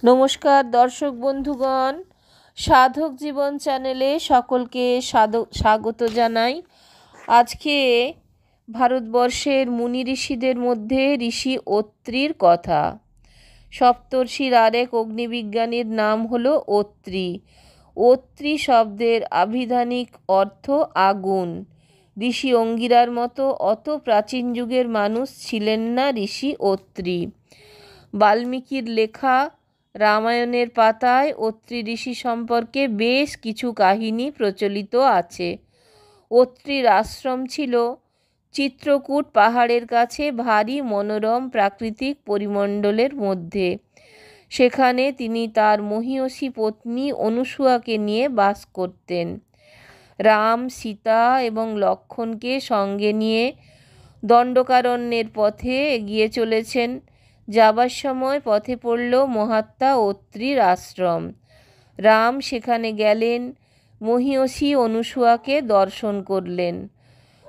নমস্কার দর্শক বন্ধুগণ, সাধক জীবন চ্যানেলে সকলকে স্বাগত জানাই। আজকে ভারতবর্ষের মুনি ঋষিদের মধ্যে ঋষি অত্রির কথা। সপ্তর্ষির আরেক অগ্নিবিজ্ঞানীর নাম হলো অত্রি। অত্রি শব্দের আভিধানিক অর্থ আগুন। ঋষি অঙ্গিরার মতো অত প্রাচীন যুগের মানুষ ছিলেন না ঋষি অত্রি। বাল্মীকির লেখা রামায়ণের পাতায় অত্রি ঋষি সম্পর্কে বেশ কিছু কাহিনী প্রচলিত আছে। অত্রির আশ্রম ছিল চিত্রকূট পাহাড়ের কাছে ভারী মনোরম প্রাকৃতিক পরিমণ্ডলের মধ্যে। সেখানে তিনি তার মহীয়সী পত্নী অনুসূয়াকে নিয়ে বাস করতেন। রাম, সীতা এবং লক্ষ্মণকে সঙ্গে নিয়ে দণ্ডকারণ্যের পথে এগিয়ে চলেছেন। যাবার সময় পথে পড়ল মহাত্মা অত্রির আশ্রম। রাম সেখানে গেলেন, মহীয়সী অনুসূয়াকে দর্শন করলেন।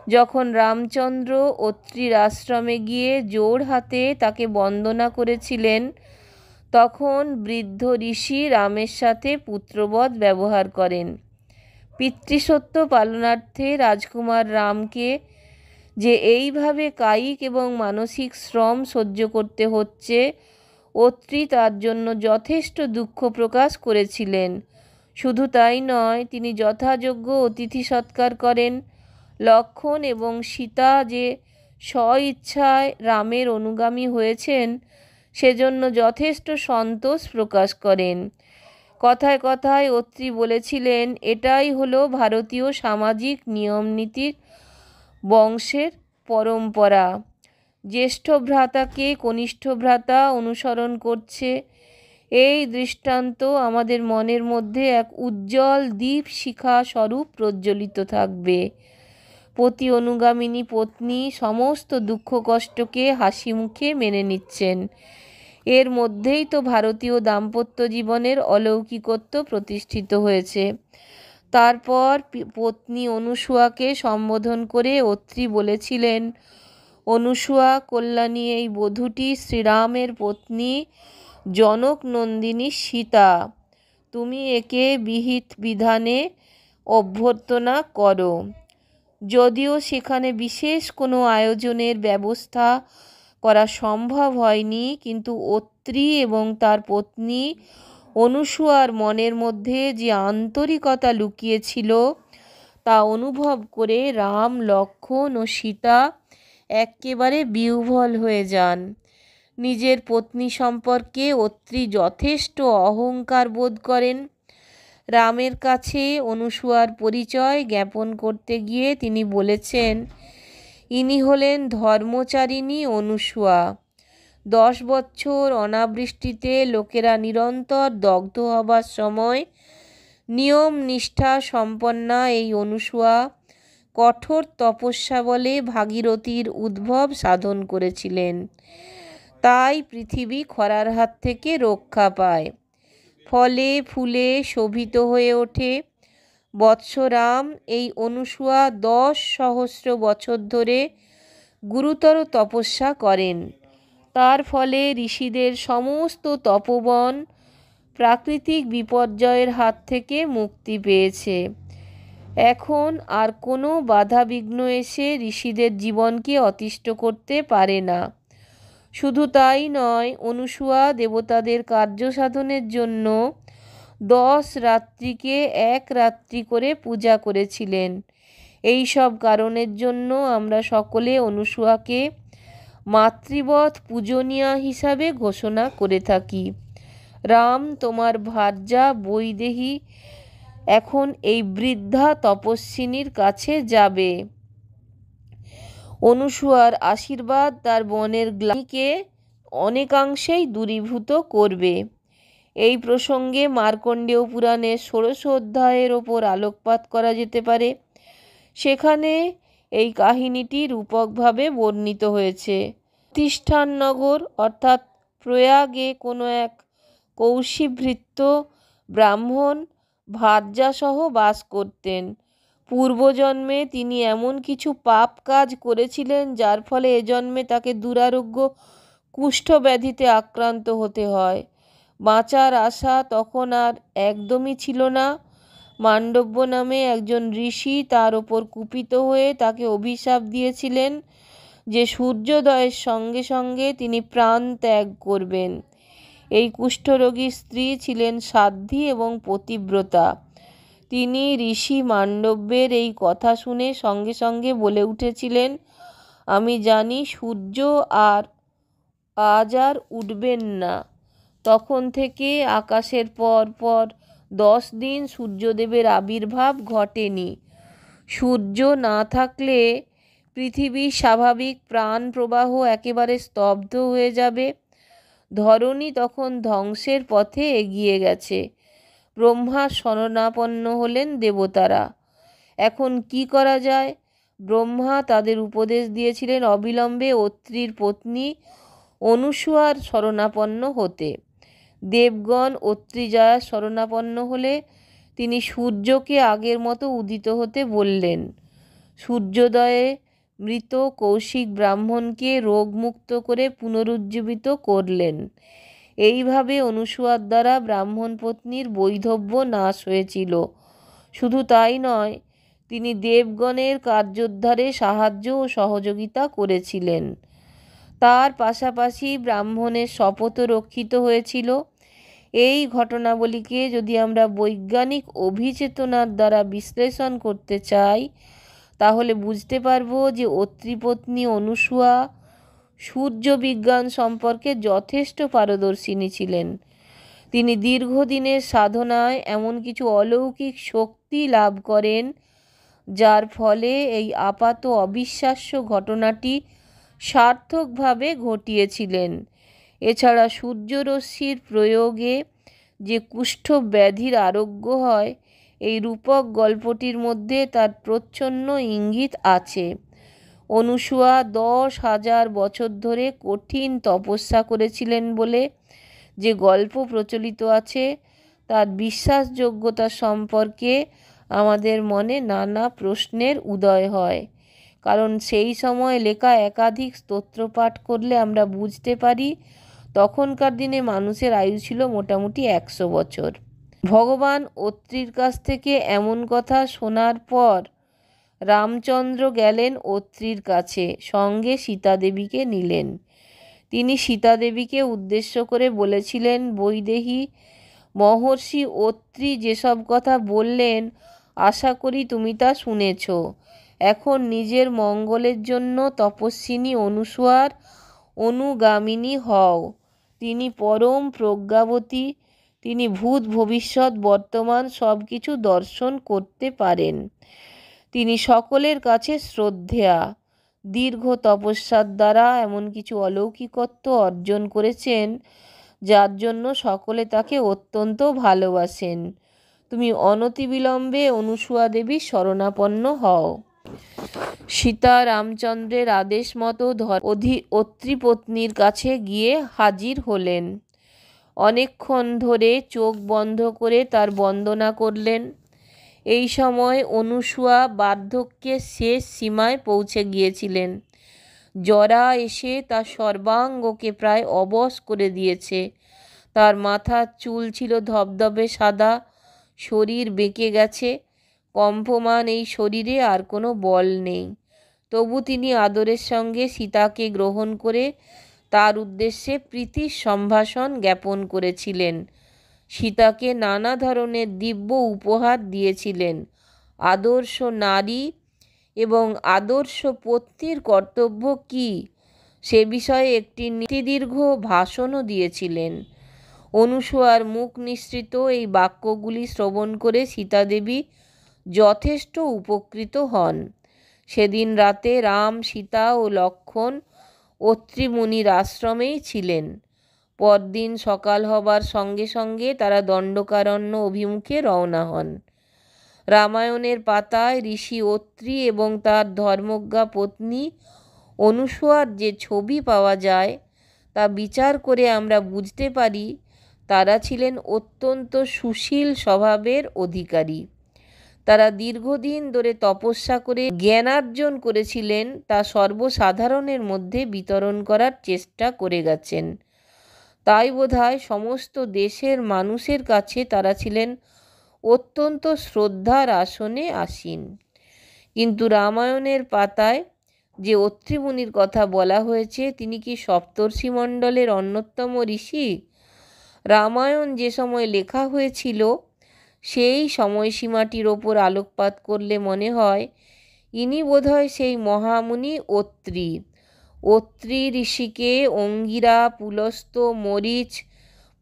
যখন রামচন্দ্র অত্রির আশ্রমে গিয়ে জোড় হাতে তাকে বন্দনা করেছিলেন, তখন বৃদ্ধ ঋষি রামের সাথে পুত্রবৎ ব্যবহার করেন। পিতৃসত্য পালনার্থে রাজকুমার রামকে যে এইভাবে কায়িক এবং মানসিক শ্রম সহ্য করতে হচ্ছে, অত্রি তার জন্য যথেষ্ট দুঃখ প্রকাশ করেছিলেন। শুধু তাই নয়, তিনি যথাযোগ্য অতিথি সৎকার করেন। লক্ষ্মণ এবং সীতা যে স্বইচ্ছায় রামের অনুগামী হয়েছেন, সেজন্য যথেষ্ট সন্তোষ প্রকাশ করেন। কথায় কথায় অত্রি বলেছিলেন, এটাই হলো ভারতীয় সামাজিক নিয়মনীতির বংশের পরম্পরা। জ্যেষ্ঠ ভ্রাতাকে কনিষ্ঠ ভ্রাতা অনুসরণ করছে। এই দৃষ্টান্ত আমাদের মনের মধ্যে এক উজ্জ্বল দীপ শিখা স্বরূপ প্রজ্বলিত থাকবে। পতি অনুগামিনী পত্নী সমস্ত দুঃখ কষ্টকে হাসি মুখে মেনে নিচ্ছেন। এর মধ্যেই তো ভারতীয় দাম্পত্য জীবনের অলৌকিকত্ব প্রতিষ্ঠিত হয়েছে। তারপর পত্নী অনুসূয়াকে সম্বোধন করে অত্রি বলেছিলেন, অনুসূয়া কল্যাণী এই বধূটি শ্রীরামের পত্নী জনক নন্দিনী সীতা। তুমি একে বিহিত বিধানে অভ্যর্থনা করো। যদিও সেখানে বিশেষ কোনো আয়োজনের ব্যবস্থা করা সম্ভব হয়নি, কিন্তু অত্রি এবং তার পত্নী অনুসূয়ার মনের মধ্যে যে আন্তরিকতা লুকিয়েছিল, তা অনুভব করে রাম, লক্ষ্মণ ও সীতা একেবারে বিহ্বল হয়ে যান। নিজের পত্নী সম্পর্কে অত্রি যথেষ্ট অহংকার বোধ করেন। রামের কাছে অনুসূয়ার পরিচয় জ্ঞাপন করতে গিয়ে তিনি বলেছেন, ইনি হলেন ধর্মচারিণী অনুসূয়া। 10 বছর অনাবৃষ্টিতে লোকেরা নিরন্তর দগ্ধ হবার সময় নিয়ম নিষ্ঠা সম্পন্না এই অনুসূয়া কঠোর তপস্যা বলে ভাগীরথীর উদ্ভব সাধন করেছিলেন। তাই পৃথিবী খরার হাত থেকে রক্ষা পায়, ফলে ফুলে শোভিত হয়ে ওঠে। বৎস রাম, এই অনুসূয়া 10 সহস্র বছর ধরে গুরুতর তপস্যা করেন। তার ফলে ঋষিদের সমস্ত তপবন প্রাকৃতিক বিপর্যয়ের হাত থেকে মুক্তি পেয়েছে। এখন আর কোনো বাধা বিঘ্ন এসে ঋষিদের জীবনকে অতিষ্ঠ করতে পারে না। শুধু তাই নয়, অনুসূয়া দেবতাদের কার্য সাধনের জন্য 10 রাত্রিকে 1 রাত্রি করে পূজা করেছিলেন। এই সব কারণের জন্য আমরা সকলে অনুসূয়াকে মাতৃবৎ পূজনীয়া হিসাবে ঘোষণা করে থাকি। রাম, তোমার ভার্যা বৈদেহী এখন এই বৃদ্ধা তপস্বিনীর কাছে যাবে। অনুসূয়ার আশীর্বাদ তার বনের গ্লানিকে অনেকাংশেই দূরীভূত করবে। এই প্রসঙ্গে মার্কণ্ডেয় পুরাণের 16 অধ্যায়ের ওপর আলোকপাত করা যেতে পারে। সেখানে এই কাহিনীটি রূপকভাবে বর্ণিত হয়েছে। প্রতিষ্ঠাননগর অর্থাৎ প্রয়াগে কোনো এক কৌশিকভৃত্য ব্রাহ্মণ ভার্যাসহ বাস করতেন। পূর্বজন্মে তিনি এমন কিছু পাপ কাজ করেছিলেন, যার ফলে এ জন্মে তাকে দুরারোগ্য কুষ্ঠব্যাধিতে আক্রান্ত হতে হয়। বাঁচার আশা তখন আর একদমই ছিল না। মান্ডব্য নামে একজন ঋষি তার ওপর কুপিত হয়ে তাকে অভিশাপ দিয়েছিলেন যে সূর্যোদয়ের সঙ্গে সঙ্গে তিনি প্রাণ ত্যাগ করবেন। এই কুষ্ঠরোগীর স্ত্রী ছিলেন সাধ্বী এবং পতিব্রতা। তিনি ঋষি মান্ডব্যের এই কথা শুনে সঙ্গে সঙ্গে বলে উঠেছিলেন, আমি জানি সূর্য আজ আর উঠবেন না। তখন থেকে আকাশের পর পর 10 দিন সূর্যদেবের আবির্ভাব ঘটেনি। সূর্য না থাকলে পৃথিবীর স্বাভাবিক প্রাণ প্রবাহ একেবারে স্তব্ধ হয়ে যাবে। ধরণী তখন ধ্বংসের পথে এগিয়ে গেছে। ব্রহ্মার শরণাপন্ন হলেন দেবতারা। এখন কি করা যায়? ব্রহ্মা তাদের উপদেশ দিয়েছিলেন অবিলম্বে অত্রির পত্নী অনুসূয়ার শরণাপন্ন হতে। দেবগণ অত্রিজয়ার শরণাপন্ন হলে তিনি সূর্যকে আগের মতো উদিত হতে বললেন। সূর্যোদয়ে মৃত কৌশিক ব্রাহ্মণকে রোগমুক্ত করে পুনরুজ্জীবিত করলেন। এইভাবে অনুসূয়ার দ্বারা ব্রাহ্মণ পত্নীর বৈধব্য নাশ হয়েছিল। শুধু তাই নয়, তিনি দেবগণের কার্যোদ্ধারে সাহায্য ও সহযোগিতা করেছিলেন। তার পাশাপাশি ব্রাহ্মণের শপথও রক্ষিত হয়েছিল। এই ঘটনাবলীকে যদি আমরা বৈজ্ঞানিক অভিচেতনার দ্বারা বিশ্লেষণ করতে চাই, তাহলে বুঝতে পারব যে অত্রিপত্নী অনুসূয়া সূর্য বিজ্ঞান সম্পর্কে যথেষ্ট পারদর্শিনী ছিলেন। তিনি দীর্ঘদিনের সাধনায় এমন কিছু অলৌকিক শক্তি লাভ করেন, যার ফলে এই আপাত অবিশ্বাস্য ঘটনাটি সার্থকভাবে ঘটিয়েছিলেন। এছাড়া সূর্যরশ্মির প্রয়োগে যে কুষ্ঠ ব্যাধির আরোগ্য হয়, এই রূপক গল্পটির মধ্যে তার প্রচ্ছন্ন ইঙ্গিত আছে। অনুসূয়া 10,000 বছর ধরে কঠিন তপস্যা করেছিলেন বলে যে গল্প প্রচলিত আছে, তার বিশ্বাসযোগ্যতা সম্পর্কে আমাদের মনে নানা প্রশ্নের উদয় হয়। কারণ সেই সময় লেখা একাধিক স্তোত্রপাঠ করলে আমরা বুঝতে পারি তখনকার দিনে মানুষের আয়ু ছিল মোটামুটি 100 বছর। ভগবান অত্রির কাছ থেকে এমন কথা শোনার পর রামচন্দ্র গেলেন অত্রির কাছে, সঙ্গে সীতাদেবীকে নিলেন। তিনি সীতাদেবীকে উদ্দেশ্য করে বলেছিলেন, বৈদেহী, মহর্ষি অত্রি যেসব কথা বললেন আশা করি তুমি তা শুনেছ। এখন নিজের মঙ্গলের জন্য তপস্বিনী অনুসূয়ার অনুগামিনী হও। তিনি পরম প্রজ্ঞাবতী। তিনি ভূত ভবিষ্যৎ বর্তমান সব কিছু দর্শন করতে পারেন। তিনি সকলের কাছে শ্রদ্ধেয়া। দীর্ঘ তপস্যার দ্বারা এমন কিছু অলৌকিকত্ব অর্জন করেছেন যার জন্য সকলে তাকে অত্যন্ত ভালোবাসেন। তুমি অনতিবিলম্বে অনুসূয়া দেবীর শরণাপন্ন হও। সীতা রামচন্দ্রের আদেশ মতো অত্রিপত্নীর কাছে গিয়ে হাজির হলেন। অনেকক্ষণ ধরে চোখ বন্ধ করে তার বন্দনা করলেন। এই সময় অনুসূয়া বার্ধক্যের শেষ সীমায় পৌঁছে গিয়েছিলেন। জরা এসে তার সর্বাঙ্গকে প্রায় অবশ করে দিয়েছে। তার মাথার চুল ছিল ধবধবে সাদা, শরীর বেঁকে গেছে। কম্পমান এই শরীরে আর কোনো বল নেই। তবু তিনি আদরের সঙ্গে সীতাকে গ্রহণ করে তার উদ্দেশ্যে প্রীতির সম্ভাষণ জ্ঞাপন করেছিলেন। সীতাকে নানা ধরনের দিব্য উপহার দিয়েছিলেন। আদর্শ নারী এবং আদর্শ পত্নীর কর্তব্য কী সে বিষয়ে একটি নীতিদীর্ঘ ভাষণও দিয়েছিলেন। অনুসূয়ার মুখ নিঃসৃত এই বাক্যগুলি শ্রবণ করে সীতাদেবী যথেষ্ট উপকৃত হন। সেদিন রাতে রাম, সীতা ও লক্ষ্মণ অত্রিমুনির আশ্রমেই ছিলেন। পরদিন সকাল হবার সঙ্গে সঙ্গে তারা দণ্ডকারণ্য অভিমুখে রওনা হন। রামায়ণের পাতায় ঋষি অত্রি এবং তার ধর্মজ্ঞা পত্নী অনুসূয়ার যে ছবি পাওয়া যায় তা বিচার করে আমরা বুঝতে পারি তারা ছিলেন অত্যন্ত সুশীল স্বভাবের অধিকারী। তারা দীর্ঘদিন ধরে তপস্যা করে জ্ঞানার্জন করেছিলেন, তা সর্বসাধারণের মধ্যে বিতরণ করার চেষ্টা করে গেছেন। তাই বোধহয় সমস্ত দেশের মানুষের কাছে তারা ছিলেন অত্যন্ত শ্রদ্ধার আসনে আসীন। কিন্তু রামায়ণের পাতায় যে অত্রি মুনির কথা বলা হয়েছে, তিনি কি সপ্তর্ষিমণ্ডলের অন্যতম ঋষি? রামায়ণ যে সময় লেখা হয়েছিল সেই সময়সীমাটির ওপর আলোকপাত করলে মনে হয় ইনি বোধহয় সেই মহামুনি অত্রি। অত্রি ঋষিকে অঙ্গিরা, পুলস্ত, মরিচ,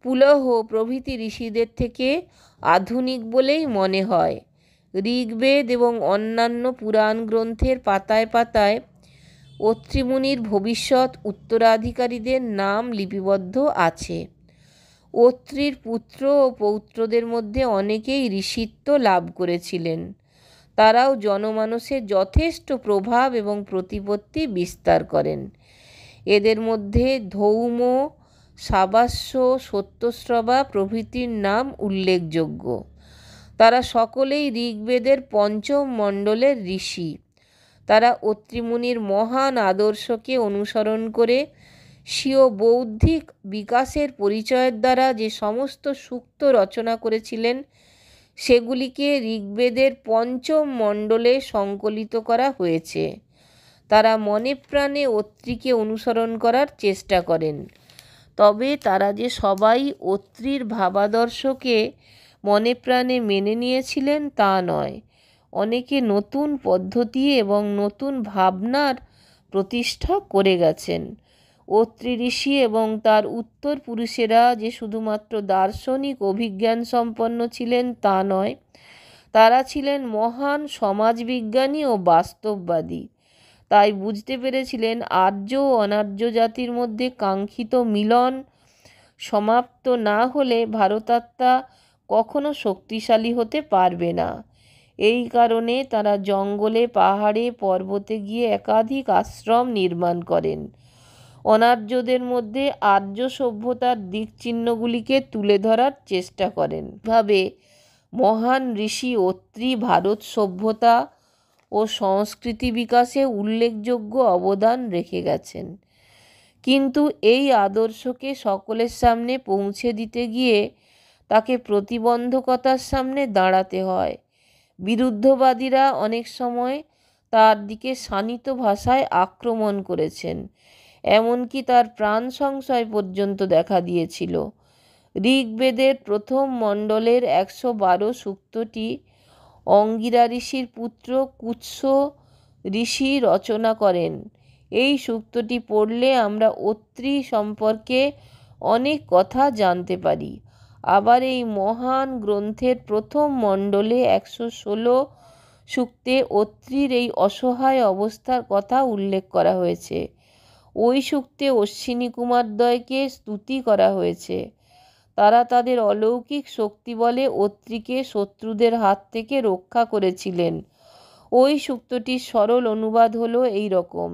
পুলহ প্রভৃতি ঋষিদের থেকে আধুনিক বলেই মনে হয়। ঋগ্বেদ এবং অন্যান্য পুরাণ গ্রন্থের পাতায় পাতায় অত্রি মুনির ভবিষ্যৎ উত্তরাধিকারীদের নাম লিপিবদ্ধ আছে। অত্রির পুত্র ও পৌত্রদের মধ্যে অনেকেই ঋষিত্ব লাভ করেছিলেন। তারাও জনমানসে যথেষ্ট প্রভাব এবং প্রতিপত্তি বিস্তার করেন। এদের মধ্যে ধৌম, সাবাস্য, সত্যশ্রবা প্রভৃতির নাম উল্লেখযোগ্য। তারা সকলেই ঋগ্বেদের পঞ্চম মণ্ডলের ঋষি। তারা অত্রি মুনির মহান আদর্শকে অনুসরণ করে স্বীয় বৌদ্ধিক বিকাশের পরিচয়ের দ্বারা যে সমস্ত সূক্ত রচনা করেছিলেন সেগুলিকে ঋগ্বেদের পঞ্চম মণ্ডলে সংকলিত করা হয়েছে। তারা মনে প্রাণে অত্রিকে অনুসরণ করার চেষ্টা করেন। তবে তারা যে সবাই অত্রির ভাবাদর্শকে মনে প্রাণে মেনে নিয়েছিলেন তা নয়। অনেকে নতুন পদ্ধতি এবং নতুন ভাবনার প্রতিষ্ঠা করে গেছেন। অত্রি ঋষি এবং তার উত্তর পুরুষেরা যে শুধুমাত্র দার্শনিক অভিজ্ঞান সম্পন্ন ছিলেন তা নয়, তারা ছিলেন মহান সমাজবিজ্ঞানী ও বাস্তববাদী। তাই বুঝতে পেরেছিলেন আর্য ও অনার্য জাতির মধ্যে কাঙ্ক্ষিত মিলন সমাপ্ত না হলে ভারতাত্মা কখনো শক্তিশালী হতে পারবে না। এই কারণে তারা জঙ্গলে, পাহাড়ে, পর্বতে গিয়ে একাধিক আশ্রম নির্মাণ করেন। অনার্যদের মধ্যে আর্য সভ্যতার দিক চিহ্নগুলিকে তুলে ধরার চেষ্টা করেন। এভাবে মহান ঋষি অত্রি ভারত সভ্যতা ও সংস্কৃতি বিকাশে উল্লেখযোগ্য অবদান রেখে গেছেন। কিন্তু এই আদর্শকে সকলের সামনে পৌঁছে দিতে গিয়ে তাকে প্রতিবন্ধকতার সামনে দাঁড়াতে হয়। বিরুদ্ধবাদীরা অনেক সময় তার দিকে শানিত ভাষায় আক্রমণ করেছেন, এমনকি তার প্রাণ সংশয় পর্যন্ত দেখা দিয়েছিল। ঋগ্বেদের প্রথম মণ্ডলের 112 সূক্তটি অঙ্গিরা ঋষির পুত্র কুৎস ঋষি রচনা করেন। এই সূক্তটি পড়লে আমরা অত্রি সম্পর্কে অনেক কথা জানতে পারি। আবার এই মহান গ্রন্থের প্রথম মণ্ডলে 116 সূক্তে অত্রির এই অসহায় অবস্থার কথা উল্লেখ করা হয়েছে। ওই সূক্তে অশ্বিনী কুমারদ্বয়কে স্তুতি করা হয়েছে। তারা তাদের অলৌকিক শক্তি বলে অত্রিকে শত্রুদের হাত থেকে রক্ষা করেছিলেন। ওই সূক্তটির সরল অনুবাদ হলো এই রকম: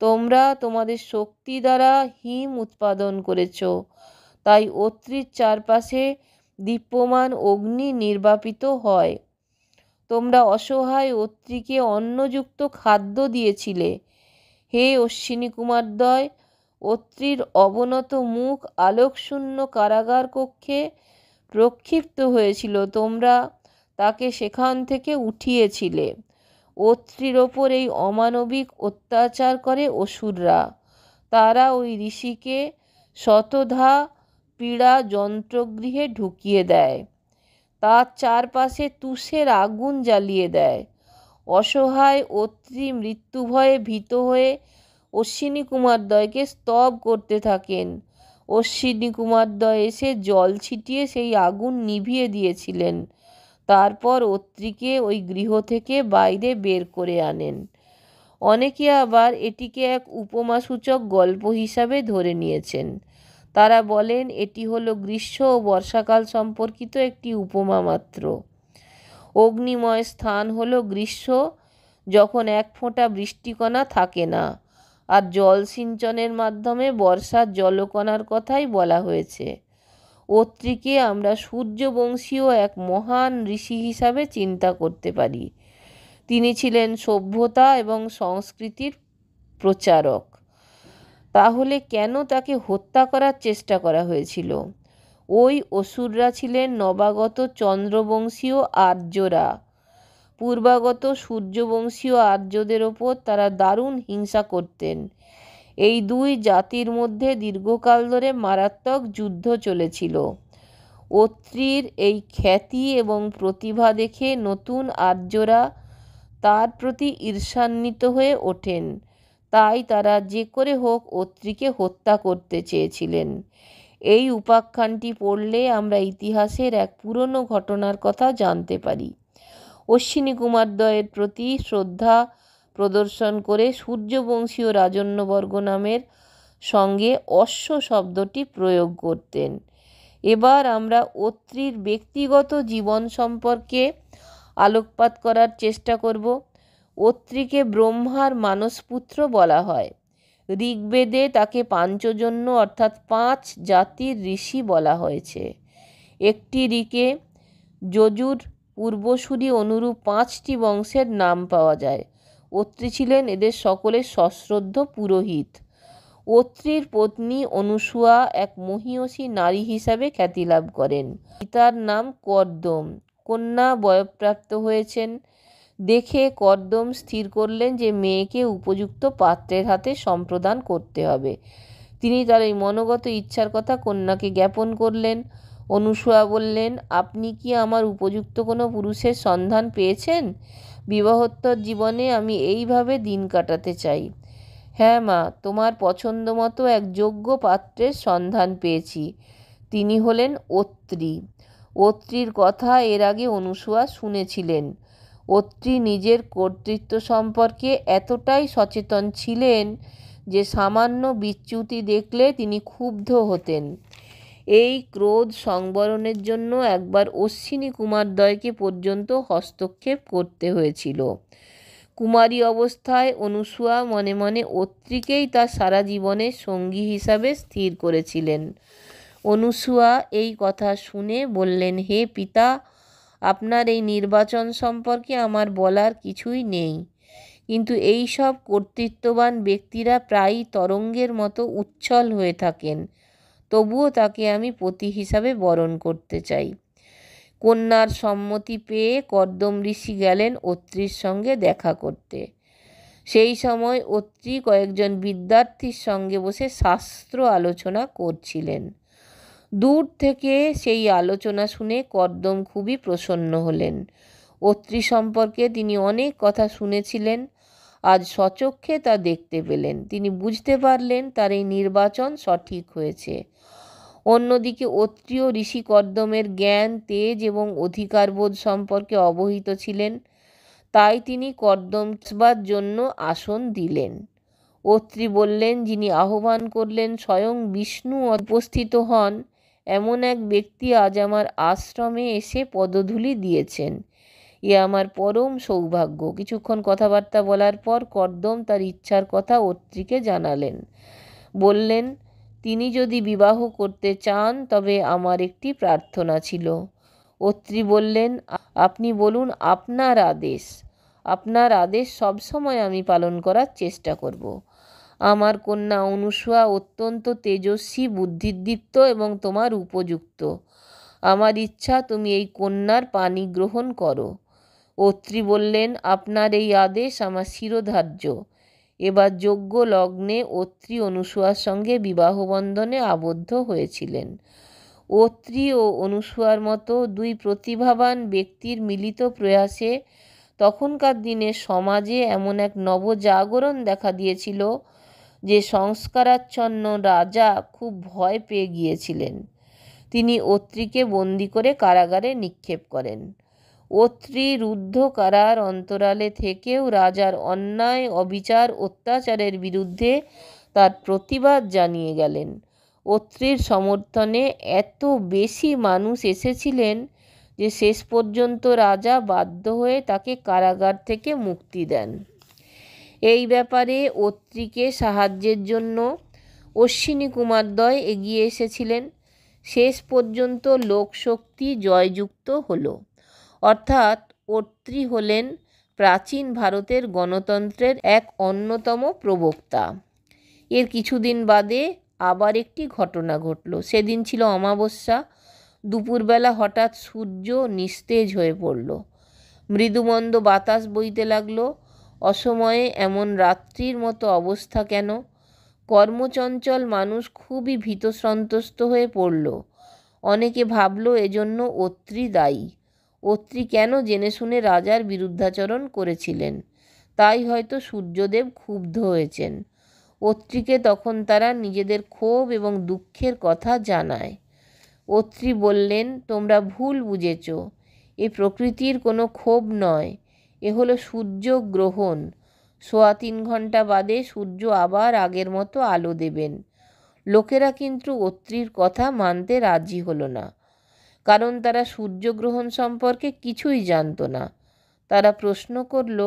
তোমরা তোমাদের শক্তি দ্বারা হিম উৎপাদন করেছ, তাই অত্রির চারপাশে দীপ্যমান অগ্নি নির্বাপিত হয়। তোমরা অসহায় অত্রিকে অন্নযুক্ত খাদ্য দিয়েছিলে। হে অশ্বিনী কুমারদ্বয়, অত্রির অবনত মুখ আলোকশূন্য কারাগার কক্ষে প্রক্ষিপ্ত হয়েছিল, তোমরা তাকে সেখান থেকে উঠিয়েছিলে। অত্রির ওপর এই অমানবিক অত্যাচার করে অসুররা। তারা ওই ঋষিকে শতধা পীড়া যন্ত্রগৃহে ঢুকিয়ে দেয়, তার চারপাশে তুষের আগুন জ্বালিয়ে দেয়। অসহায় অত্রি মৃত্যুভয়ে ভীত হয়ে অশ্বিনী কুমারদ্বয়কে স্তব করতে থাকেন। অশ্বিনী কুমারদ্বয় এসে জল ছিটিয়ে সেই আগুন নিভিয়ে দিয়েছিলেন। তারপর অত্রিকে ওই গৃহ থেকে বাইরে বের করে আনেন। অনেকে আবার এটিকে এক উপমাসূচক গল্প হিসাবে ধরে নিয়েছেন। তারা বলেন এটি হলো গ্রীষ্ম ও বর্ষাকাল সম্পর্কিত একটি উপমা মাত্র। অগ্নিময় স্থান হলো গ্রীষ্ম, যখন এক ফোঁটা বৃষ্টিকণা থাকে না, আর জল সিঞ্চনের মাধ্যমে বর্ষার জলকণার কথাই বলা হয়েছে। অত্রিকে আমরা সূর্যবংশীয় এক মহান ঋষি হিসাবে চিন্তা করতে পারি। তিনি ছিলেন সভ্যতা এবং সংস্কৃতির প্রচারক। তাহলে কেন তাকে হত্যা করার চেষ্টা করা হয়েছিল? ওই অসুররা ছিলেন নবাগত চন্দ্রবংশীয় আর্যরা। পূর্বাগত সূর্যবংশীয় আর্যদের ওপর তারা দারুণ হিংসা করতেন। এই দুই জাতির মধ্যে দীর্ঘকাল ধরে মারাত্মক যুদ্ধ চলেছিল। অত্রির এই খ্যাতি এবং প্রতিভা দেখে নতুন আর্যরা তার প্রতি ঈর্ষান্বিত হয়ে ওঠেন। তাই তারা যে করে হোক অত্রিকে হত্যা করতে চেয়েছিলেন। এই উপাখ্যানটি পড়লে আমরা ইতিহাসের এক পুরনো ঘটনার কথা জানতে পারি। অশ্বিনী কুমারদ্বয়ের প্রতি শ্রদ্ধা প্রদর্শন করে সূর্যবংশীয় রাজন্যবর্গ নামের সঙ্গে অশ্ব শব্দটি প্রয়োগ করতেন। এবার আমরা অত্রির ব্যক্তিগত জীবন সম্পর্কে আলোকপাত করার চেষ্টা করব। অত্রিকে ব্রহ্মার মানসপুত্র বলা হয়। ঋগ্বেদে তাকে পাঞ্চজন্য অর্থাৎ 5 জাতির ঋষি বলা হয়েছে। একটি ঋকে যজুর পূর্বসূরি অনুরূপ 5টি বংশের নাম পাওয়া যায়। অত্রি ছিলেন এদের সকলের সশ্রদ্ধ পুরোহিত। অত্রির পত্নী অনুসূয়া এক মহীয়সী নারী হিসাবে খ্যাতি লাভ করেন। পিতার নাম কর্দম। কন্যা বয়ঃপ্রাপ্ত হয়েছেন দেখে কর্দম স্থির করলেন যে মেয়েকে উপযুক্ত পাত্রের হাতে সম্প্রদান করতে হবে। তিনি তার এই মনোগত ইচ্ছার কথা কন্যাকে জ্ঞাপন করলেন। অনুসূয়া বললেন, আপনি কি আমার উপযুক্ত কোনো পুরুষের সন্ধান পেয়েছেন? বিবাহোত্তর জীবনে আমি এইভাবে দিন কাটাতে চাই। হ্যাঁ মা, তোমার পছন্দ মতো এক যোগ্য পাত্রের সন্ধান পেয়েছি। তিনি হলেন অত্রি। অত্রির কথা এর আগে অনুসূয়া শুনেছিলেন। অত্রি নিজের কর্তৃত্ব সম্পর্কে এতটাই সচেতন ছিলেন যে সামান্য বিচ্যুতি দেখলে তিনি ক্ষুব্ধ হতেন। এই ক্রোধ সংবরণের জন্য একবার অশ্বিনী কুমারদ্বয়কে পর্যন্ত হস্তক্ষেপ করতে হয়েছিল। কুমারী অবস্থায় অনুসূয়া মনে মনে অত্রিকেই তার সারা জীবনের সঙ্গী হিসাবে স্থির করেছিলেন। অনুসূয়া এই কথা শুনে বললেন, হে পিতা, আপনার এই নির্বাচন সম্পর্কে আমার বলার কিছুই নেই, কিন্তু এই সব কর্তৃত্ববান ব্যক্তিরা প্রায়ই তরঙ্গের মতো উচ্ছল হয়ে থাকেন। তবুও তাকে আমি পতি হিসাবে বরণ করতে চাই। কন্যার সম্মতি পেয়ে কর্দম ঋষি গেলেন অত্রির সঙ্গে দেখা করতে। সেই সময় অত্রি কয়েকজন বিদ্যার্থীর সঙ্গে বসে শাস্ত্র আলোচনা করছিলেন। দূর থেকে সেই আলোচনা শুনে কর্দম খুবই প্রসন্ন হলেন। অত্রি সম্পর্কে তিনি অনেক কথা শুনেছিলেন, আজ স্বচক্ষে তা দেখতে পেলেন। তিনি বুঝতে পারলেন তার এই নির্বাচন সঠিক হয়েছে। অন্যদিকে অত্রি ও ঋষি কর্দমের জ্ঞান, তেজ এবং অধিকারবোধ সম্পর্কে অবহিত ছিলেন, তাই তিনি কর্দমবার জন্য আসন দিলেন। অত্রি বললেন, যিনি আহ্বান করলেন স্বয়ং বিষ্ণু উপস্থিত হন এমন এক ব্যক্তি আজ আমার আশ্রমে এসে পদধূলি দিয়েছেন। এ আমার পরম সৌভাগ্য। কিছুক্ষণ কথাবার্তা বলার পর কর্দম তার ইচ্ছার কথা অত্রিকে জানালেন। বললেন, তিনি যদি বিবাহ করতে চান তবে আমার একটি প্রার্থনা ছিল। অত্রি বললেন, আপনি বলুন, আপনার আদেশ। আপনার আদেশ সবসময় আমি পালন করার চেষ্টা করব। আমার কন্যা অনুসূয়া অত্যন্ত তেজস্বী, বুদ্ধিদীপ্ত এবং তোমার উপযুক্ত। আমার ইচ্ছা তুমি এই কন্যার পানি গ্রহণ করো। অত্রি বললেন, আপনার এই আদেশ আমার শিরোধার্য। এবার যোগ্য লগ্নে অত্রি অনুসূয়ার সঙ্গে বিবাহবন্ধনে আবদ্ধ হয়েছিলেন। অত্রি ও অনুসূয়ার মতো দুই প্রতিভাবান ব্যক্তির মিলিত প্রয়াসে তখনকার দিনে সমাজে এমন এক নবজাগরণ দেখা দিয়েছিল যে সংস্কারাচ্ছন্ন রাজা খুব ভয় পেয়ে গিয়েছিলেন। তিনি অত্রিকে বন্দি করে কারাগারে নিক্ষেপ করেন। অত্রি রুদ্ধ কারার অন্তরালে থেকেও রাজার অন্যায়, অবিচার, অত্যাচারের বিরুদ্ধে তার প্রতিবাদ জানিয়ে গেলেন। অত্রির সমর্থনে এত বেশি মানুষ এসেছিলেন যে শেষ পর্যন্ত রাজা বাধ্য হয়ে তাকে কারাগার থেকে মুক্তি দেন। এই ব্যাপারে অত্রিকে সাহায্যের জন্য অশ্বিনী কুমারদ্বয় এগিয়ে এসেছিলেন। শেষ পর্যন্ত লোকশক্তি জয়যুক্ত হলো। অর্থাৎ অত্রি হলেন প্রাচীন ভারতের গণতন্ত্রের এক অন্যতম প্রবক্তা। এর কিছুদিন বাদে আবার একটি ঘটনা ঘটল। সেদিন ছিল অমাবস্যা। দুপুরবেলা হঠাৎ সূর্য নিস্তেজ হয়ে পড়ল। মৃদুমন্দ বাতাস বইতে লাগলো। অসময়ে এমন রাত্রির মতো অবস্থা কেন? কর্মচঞ্চল মানুষ খুবই ভীত সন্ত্রস্ত হয়ে পড়ল। অনেকে ভাবল এজন্য অত্রি দায়ী। অত্রি কেন জেনে শুনে রাজার বিরুদ্ধাচরণ করেছিলেন, তাই হয়তো সূর্যদেব ক্ষুব্ধ হয়েছেন। অত্রিকে তখন তারা নিজেদের ক্ষোভ এবং দুঃখের কথা জানায়। অত্রি বললেন, তোমরা ভুল বুঝেছ। এ প্রকৃতির কোনো ক্ষোভ নয়, এ হলো সূর্যগ্রহণ। 3.25 ঘন্টা বাদে সূর্য আবার আগের মতো আলো দেবেন। লোকেরা কিন্তু অত্রির কথা মানতে রাজি হলো না, কারণ তারা সূর্যগ্রহণ সম্পর্কে কিছুই জানত না। তারা প্রশ্ন করল,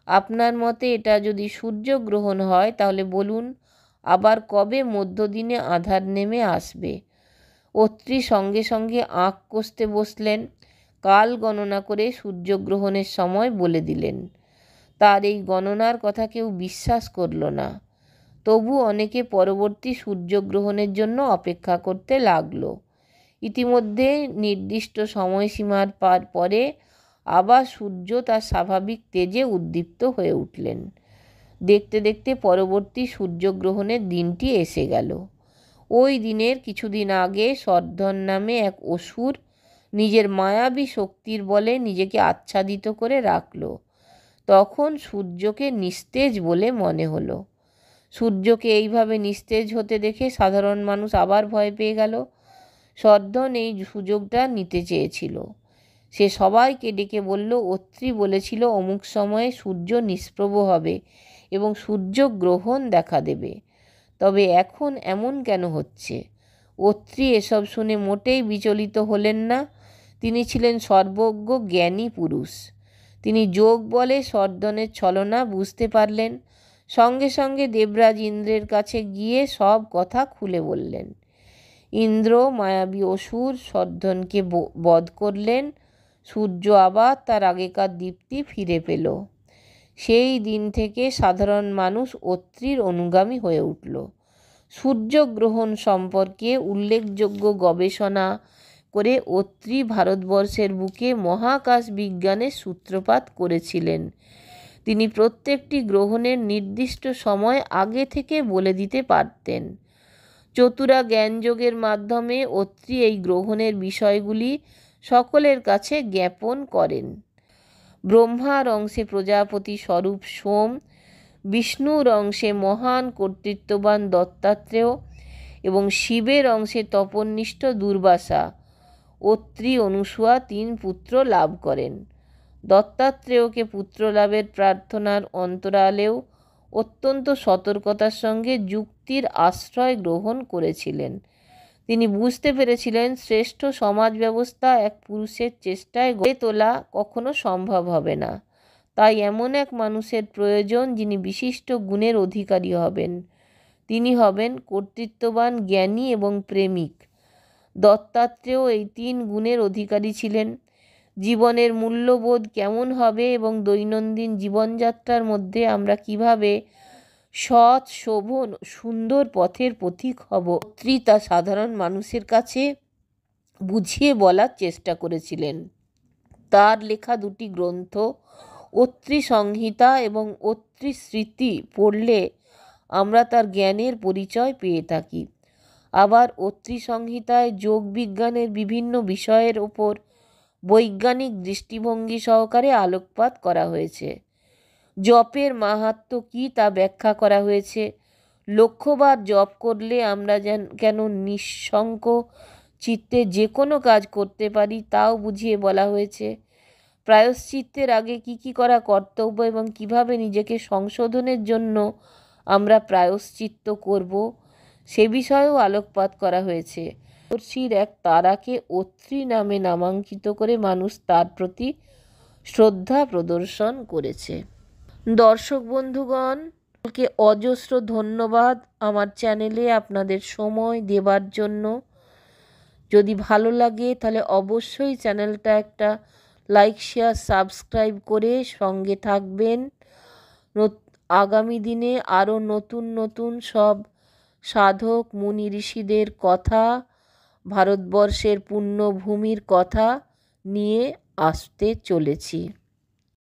আপনার মতে এটা যদি সূর্যগ্রহণ হয় তাহলে বলুন আবার কবে মধ্যদিনে আঁধার নেমে আসবে? অত্রি সঙ্গে সঙ্গে আঁখ কষতে বসলেন। কাল গণনা করে সূর্যগ্রহণের সময় বলে দিলেন। তার এই গণনার কথা কেউ বিশ্বাস করল না। তবু অনেকে পরবর্তী সূর্যগ্রহণের জন্য অপেক্ষা করতে লাগলো। ইতিমধ্যে নির্দিষ্ট সময়সীমার পরে আবার সূর্য তার স্বাভাবিক তেজে উদ্দীপ্ত হয়ে উঠলেন। দেখতে দেখতে পরবর্তী সূর্যগ্রহণের দিনটি এসে গেল। ওই দিনের কিছুদিন আগে সর্ধন নামে এক অসুর নিজের মায়াবী শক্তির বলে নিজেকে আচ্ছাদিত করে রাখল। তখন সূর্যকে নিস্তেজ বলে মনে হলো। সূর্যকে এইভাবে নিস্তেজ হতে দেখে সাধারণ মানুষ আবার ভয় পেয়ে গেল। সর্ধন এই সুযোগটা নিতে চেয়েছিল। সে সবাইকে ডেকে বলল, অত্রি বলেছিল অমুক সময়ে সূর্য নিষ্প্রভ হবে এবং সূর্যগ্রহণ দেখা দেবে। তবে এখন এমন কেন হচ্ছে? অত্রি এসব শুনে মোটেই বিচলিত হলেন না। তিনি ছিলেন সর্বজ্ঞ জ্ঞানী পুরুষ। তিনি যোগ বলে সর্ধনের ছলনা বুঝতে পারলেন। সঙ্গে সঙ্গে দেবরাজ ইন্দ্রের কাছে গিয়ে সব কথা খুলে বললেন। ইন্দ্র মায়াবী অসুর সর্ধনকে বধ করলেন। সূর্য আবার তার আগেকার দীপ্তি ফিরে পেল। সেই দিন থেকে সাধারণ মানুষ অত্রির অনুগামী হয়ে উঠল। সূর্যগ্রহণ সম্পর্কে উল্লেখযোগ্য গবেষণা করে অত্রি ভারতবর্ষের বুকে মহাকাশ বিজ্ঞানের সূত্রপাত করেছিলেন। তিনি প্রত্যেকটি গ্রহণের নির্দিষ্ট সময় আগে থেকে বলে দিতে পারতেন। চতুরা জ্ঞানযোগের মাধ্যমে অত্রি এই গ্রহণের বিষয়গুলি সকলের কাছে জ্ঞাপন করেন। ব্রহ্মার অংশে প্রজাপতি স্বরূপ সোম, বিষ্ণুর অংশে মহান কর্তৃত্ববান দত্তাত্রেয় এবং শিবের অংশে তপনিষ্ঠ দুর্বাসা, অত্রি অনুসূয়া 3 পুত্র লাভ করেন। দত্তাত্রেয়কে পুত্র লাভের প্রার্থনার অন্তরালেও অত্যন্ত সতর্কতার সঙ্গে যুক্তির আশ্রয় গ্রহণ করেছিলেন। তিনি বুঝতে পেরেছিলেন শ্রেষ্ঠ সমাজ ব্যবস্থা এক পুরুষের চেষ্টায় গড়ে তোলা কখনো সম্ভব হবে না। তাই এমন এক মানুষের প্রয়োজন যিনি বিশিষ্ট গুণের অধিকারী হবেন। তিনি হবেন কর্তৃত্ববান, জ্ঞানী এবং প্রেমিক। দত্তাত্রেয় এই 3 গুণের অধিকারী ছিলেন। জীবনের মূল্যবোধ কেমন হবে এবং দৈনন্দিন জীবনযাত্রার মধ্যে আমরা কিভাবে সৎ, শোভন, সুন্দর পথের পথিক হব, অত্রি তা সাধারণ মানুষের কাছে বুঝিয়ে বলার চেষ্টা করেছিলেন। তার লেখা 2টি গ্রন্থ অত্রি সংহিতা এবং অত্রি স্মৃতি পড়লে আমরা তার জ্ঞানের পরিচয় পেয়ে থাকি। আবার অত্রি সংহিতায় যোগ বিজ্ঞানের বিভিন্ন বিষয়ের ওপর বৈজ্ঞানিক দৃষ্টিভঙ্গি সহকারে আলোকপাত করা হয়েছে। জপের মাহাত্ম্য কী তা ব্যাখ্যা করা হয়েছে। লক্ষ্যবার জপ করলে আমরা কেন নিঃশঙ্ক চিত্তে যে কোনো কাজ করতে পারি তাও বুঝিয়ে বলা হয়েছে। প্রায়শ্চিত্তের আগে কি কি করা কর্তব্য এবং কিভাবে নিজেকে সংশোধনের জন্য আমরা প্রায়শ্চিত্ত করব সে বিষয়েও আলোকপাত করা হয়েছে। জ্যোতিষীর এক তারাকে অত্রি নামে নামাঙ্কিত করে মানুষ তার প্রতি শ্রদ্ধা প্রদর্শন করেছে। দর্শক বন্ধুগণ, অজস্র ধন্যবাদ আমার চ্যানেলে আপনাদের সময় দেবার জন্য। যদি ভালো লাগে তাহলে অবশ্যই চ্যানেলটা একটা লাইক, শেয়ার, সাবস্ক্রাইব করে সঙ্গে থাকবেন। আগামী দিনে আরও নতুন নতুন সব সাধক মুনি ঋষিদের কথা, ভারতবর্ষের পুণ্যভূমির কথা নিয়ে আসতে চলেছি।